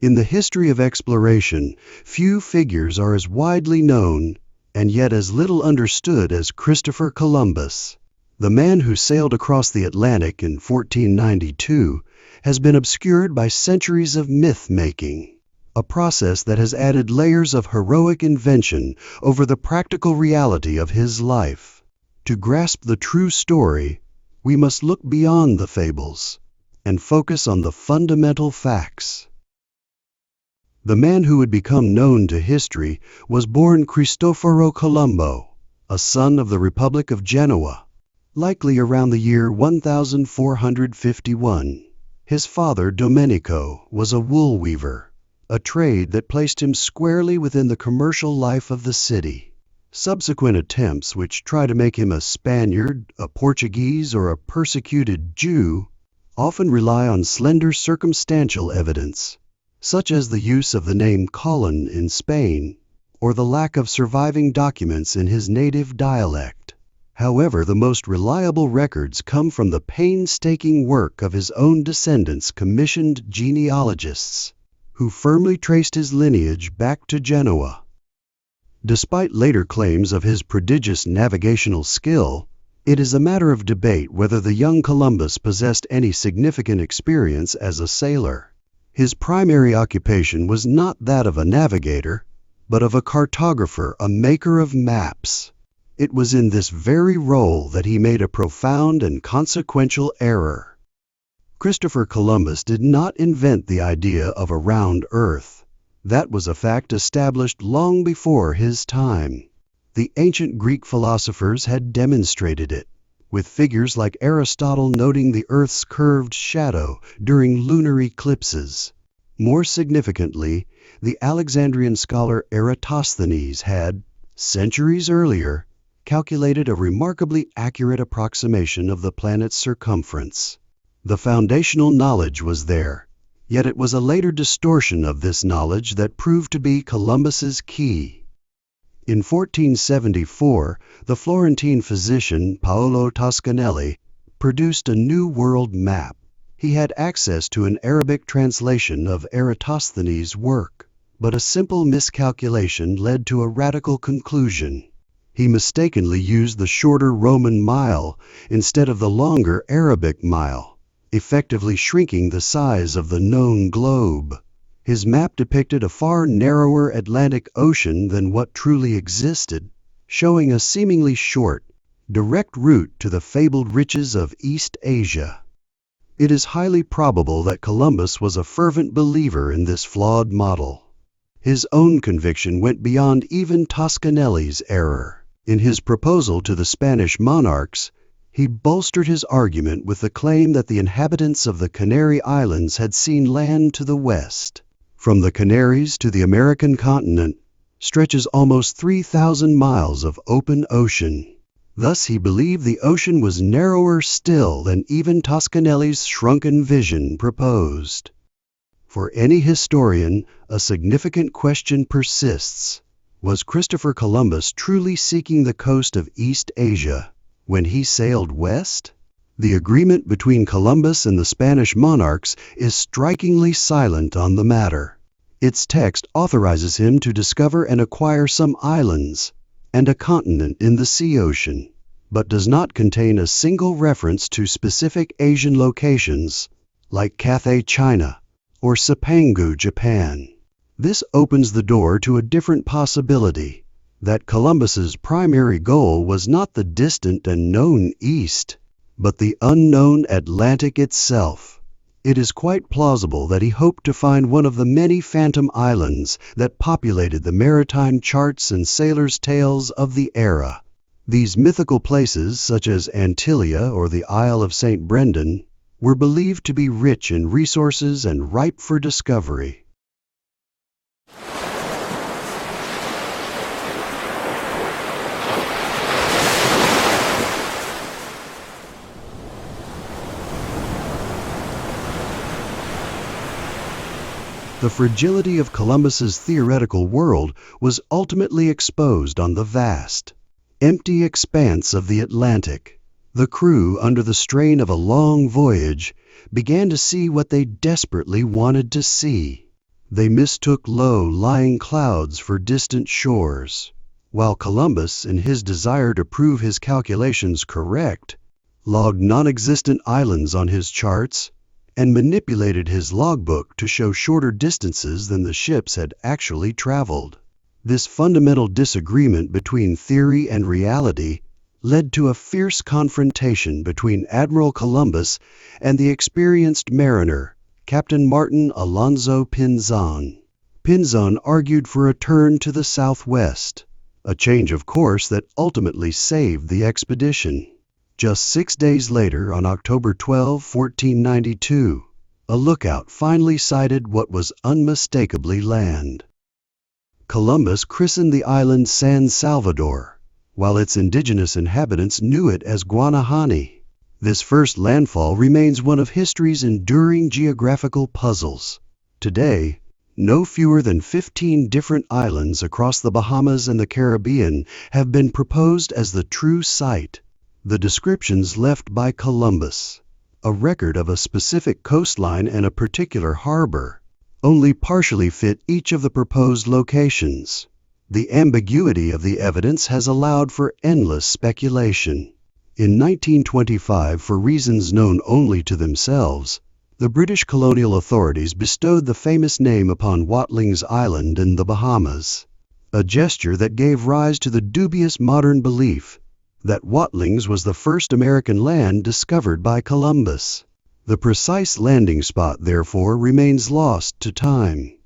In the history of exploration, few figures are as widely known and yet as little understood as Christopher Columbus. The man who sailed across the Atlantic in 1492 has been obscured by centuries of myth-making, a process that has added layers of heroic invention over the practical reality of his life. To grasp the true story, we must look beyond the fables and focus on the fundamental facts. The man who would become known to history was born Cristoforo Colombo, a son of the Republic of Genoa, likely around the year 1451. His father, Domenico, was a wool weaver, a trade that placed him squarely within the commercial life of the city. Subsequent attempts which try to make him a Spaniard, a Portuguese, or a persecuted Jew often rely on slender circumstantial evidence, such as the use of the name Colin in Spain, or the lack of surviving documents in his native dialect. However, the most reliable records come from the painstaking work of his own descendants, commissioned genealogists, who firmly traced his lineage back to Genoa. Despite later claims of his prodigious navigational skill, it is a matter of debate whether the young Columbus possessed any significant experience as a sailor. His primary occupation was not that of a navigator, but of a cartographer, a maker of maps. It was in this very role that he made a profound and consequential error. Christopher Columbus did not invent the idea of a round Earth. That was a fact established long before his time. The ancient Greek philosophers had demonstrated it, with figures like Aristotle noting the Earth's curved shadow during lunar eclipses. More significantly, the Alexandrian scholar Eratosthenes had, centuries earlier, calculated a remarkably accurate approximation of the planet's circumference. The foundational knowledge was there, yet it was a later distortion of this knowledge that proved to be Columbus's key. In 1474, the Florentine physician Paolo Toscanelli produced a New World map. He had access to an Arabic translation of Eratosthenes' work, but a simple miscalculation led to a radical conclusion. He mistakenly used the shorter Roman mile instead of the longer Arabic mile, effectively shrinking the size of the known globe. His map depicted a far narrower Atlantic Ocean than what truly existed, showing a seemingly short, direct route to the fabled riches of East Asia. It is highly probable that Columbus was a fervent believer in this flawed model. His own conviction went beyond even Toscanelli's error. In his proposal to the Spanish monarchs, he bolstered his argument with the claim that the inhabitants of the Canary Islands had seen land to the west. From the Canaries to the American continent stretches almost 3,000 miles of open ocean. Thus he believed the ocean was narrower still than even Toscanelli's shrunken vision proposed. For any historian, a significant question persists. Was Christopher Columbus truly seeking the coast of East Asia when he sailed west? The agreement between Columbus and the Spanish monarchs is strikingly silent on the matter. Its text authorizes him to discover and acquire some islands and a continent in the sea ocean, but does not contain a single reference to specific Asian locations like Cathay, China, or Sapangu, Japan. This opens the door to a different possibility, that Columbus's primary goal was not the distant and known East, but the unknown Atlantic itself. It is quite plausible that he hoped to find one of the many phantom islands that populated the maritime charts and sailors' tales of the era. These mythical places, such as Antilia or the Isle of St. Brendan, were believed to be rich in resources and ripe for discovery. The fragility of Columbus's theoretical world was ultimately exposed on the vast, empty expanse of the Atlantic. The crew, under the strain of a long voyage, began to see what they desperately wanted to see. They mistook low-lying clouds for distant shores, while Columbus, in his desire to prove his calculations correct, logged non-existent islands on his charts and manipulated his logbook to show shorter distances than the ships had actually traveled. This fundamental disagreement between theory and reality led to a fierce confrontation between Admiral Columbus and the experienced mariner, Captain Martin Alonzo Pinzon. Pinzon argued for a turn to the southwest, a change of course that ultimately saved the expedition. Just 6 days later, on October 12, 1492, a lookout finally sighted what was unmistakably land. Columbus christened the island San Salvador, while its indigenous inhabitants knew it as Guanahani. This first landfall remains one of history's enduring geographical puzzles. Today, no fewer than 15 different islands across the Bahamas and the Caribbean have been proposed as the true site. The descriptions left by Columbus, a record of a specific coastline and a particular harbor, only partially fit each of the proposed locations. The ambiguity of the evidence has allowed for endless speculation. In 1925, for reasons known only to themselves, the British colonial authorities bestowed the famous name upon Watlings Island in the Bahamas, a gesture that gave rise to the dubious modern belief that Watlings was the first American land discovered by Columbus. The precise landing spot, therefore, remains lost to time.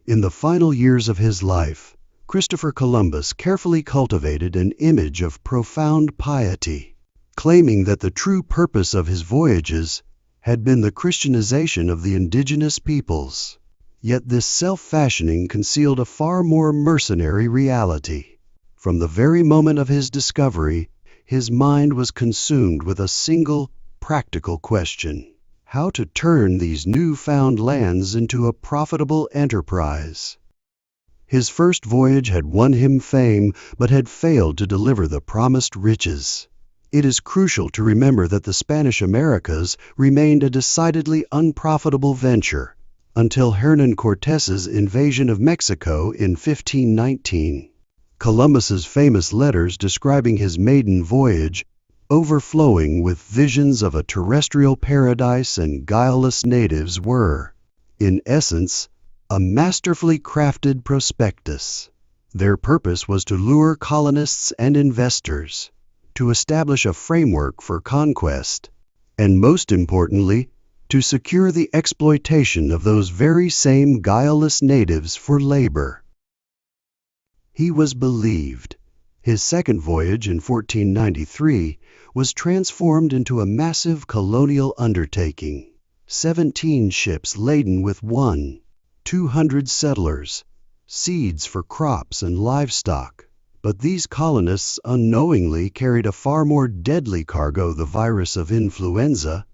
In the final years of his life, Christopher Columbus carefully cultivated an image of profound piety, claiming that the true purpose of his voyages had been the Christianization of the indigenous peoples. Yet this self-fashioning concealed a far more mercenary reality. From the very moment of his discovery, his mind was consumed with a single, practical question: how to turn these newfound lands into a profitable enterprise. His first voyage had won him fame, but had failed to deliver the promised riches. It is crucial to remember that the Spanish Americas remained a decidedly unprofitable venture until Hernán Cortés's invasion of Mexico in 1519. Columbus's famous letters describing his maiden voyage, overflowing with visions of a terrestrial paradise and guileless natives, were, in essence, a masterfully crafted prospectus. Their purpose was to lure colonists and investors, to establish a framework for conquest, and most importantly, to secure the exploitation of those very same guileless natives for labor. He was believed. His second voyage in 1493 was transformed into a massive colonial undertaking. 17 ships laden with 200 settlers, seeds for crops and livestock. But these colonists unknowingly carried a far more deadly cargo, the virus of influenza,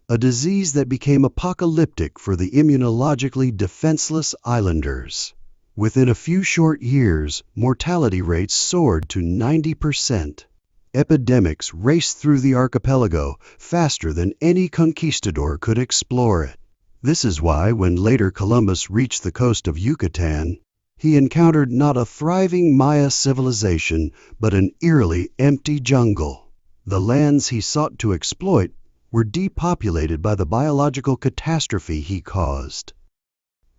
a disease that became apocalyptic for the immunologically defenseless islanders. Within a few short years, mortality rates soared to 90%. Epidemics raced through the archipelago faster than any conquistador could explore it. This is why, when later Columbus reached the coast of Yucatan, he encountered not a thriving Maya civilization, but an eerily empty jungle. The lands he sought to exploit were depopulated by the biological catastrophe he caused.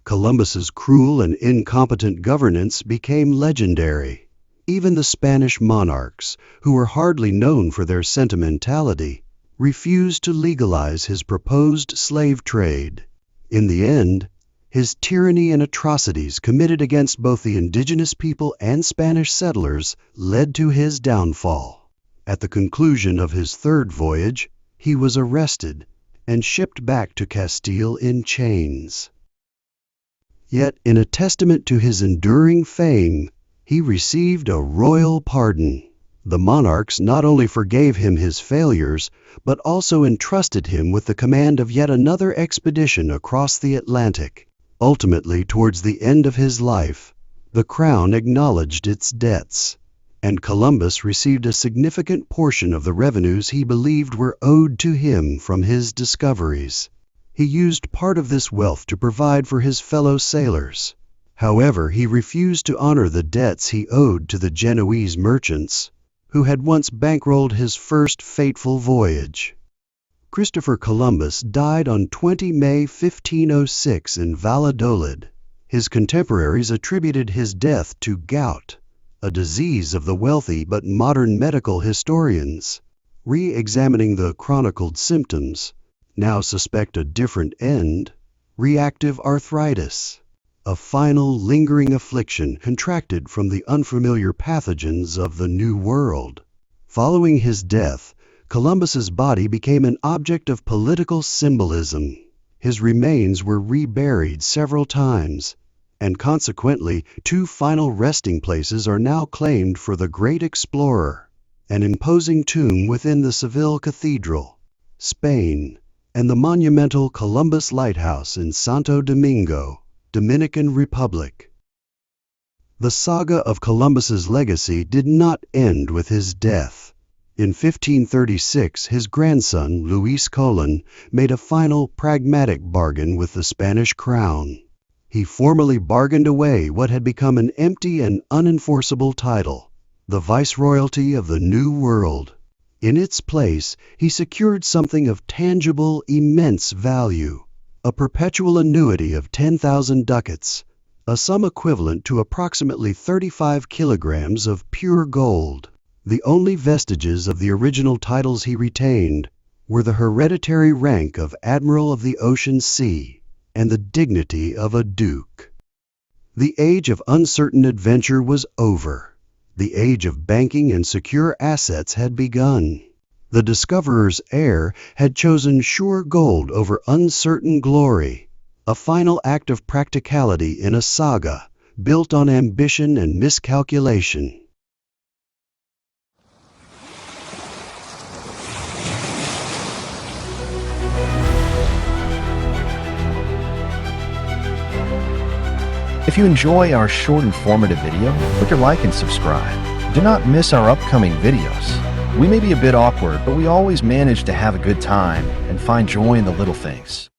Columbus's cruel and incompetent governance became legendary. Even the Spanish monarchs, who were hardly known for their sentimentality, refused to legalize his proposed slave trade. In the end, his tyranny and atrocities committed against both the indigenous people and Spanish settlers led to his downfall. At the conclusion of his third voyage, he was arrested and shipped back to Castile in chains. Yet, in a testament to his enduring fame, he received a royal pardon. The monarchs not only forgave him his failures, but also entrusted him with the command of yet another expedition across the Atlantic. Ultimately, towards the end of his life, the crown acknowledged its debts, and Columbus received a significant portion of the revenues he believed were owed to him from his discoveries. He used part of this wealth to provide for his fellow sailors. However, he refused to honor the debts he owed to the Genoese merchants, who had once bankrolled his first fateful voyage. Christopher Columbus died on 20 May 1506 in Valladolid. His contemporaries attributed his death to gout, a disease of the wealthy, but modern medical historians, re-examining the chronicled symptoms, now suspect a different end: reactive arthritis, a final lingering affliction contracted from the unfamiliar pathogens of the New World. Following his death, Columbus's body became an object of political symbolism. His remains were reburied several times, and consequently, 2 final resting places are now claimed for the great explorer: an imposing tomb within the Seville Cathedral, Spain, and the monumental Columbus Lighthouse in Santo Domingo, Dominican Republic. The saga of Columbus's legacy did not end with his death. In 1536, his grandson, Luis Colon, made a final pragmatic bargain with the Spanish crown. He formally bargained away what had become an empty and unenforceable title, the Viceroyalty of the New World. In its place, he secured something of tangible, immense value: a perpetual annuity of 10,000 ducats, a sum equivalent to approximately 35 kilograms of pure gold. The only vestiges of the original titles he retained were the hereditary rank of Admiral of the Ocean Sea and the dignity of a duke. The age of uncertain adventure was over. The age of banking and secure assets had begun. The discoverer's heir had chosen sure gold over uncertain glory, a final act of practicality in a saga built on ambition and miscalculation. If you enjoy our short, informative video, click your like and subscribe. Do not miss our upcoming videos. We may be a bit awkward, but we always manage to have a good time and find joy in the little things.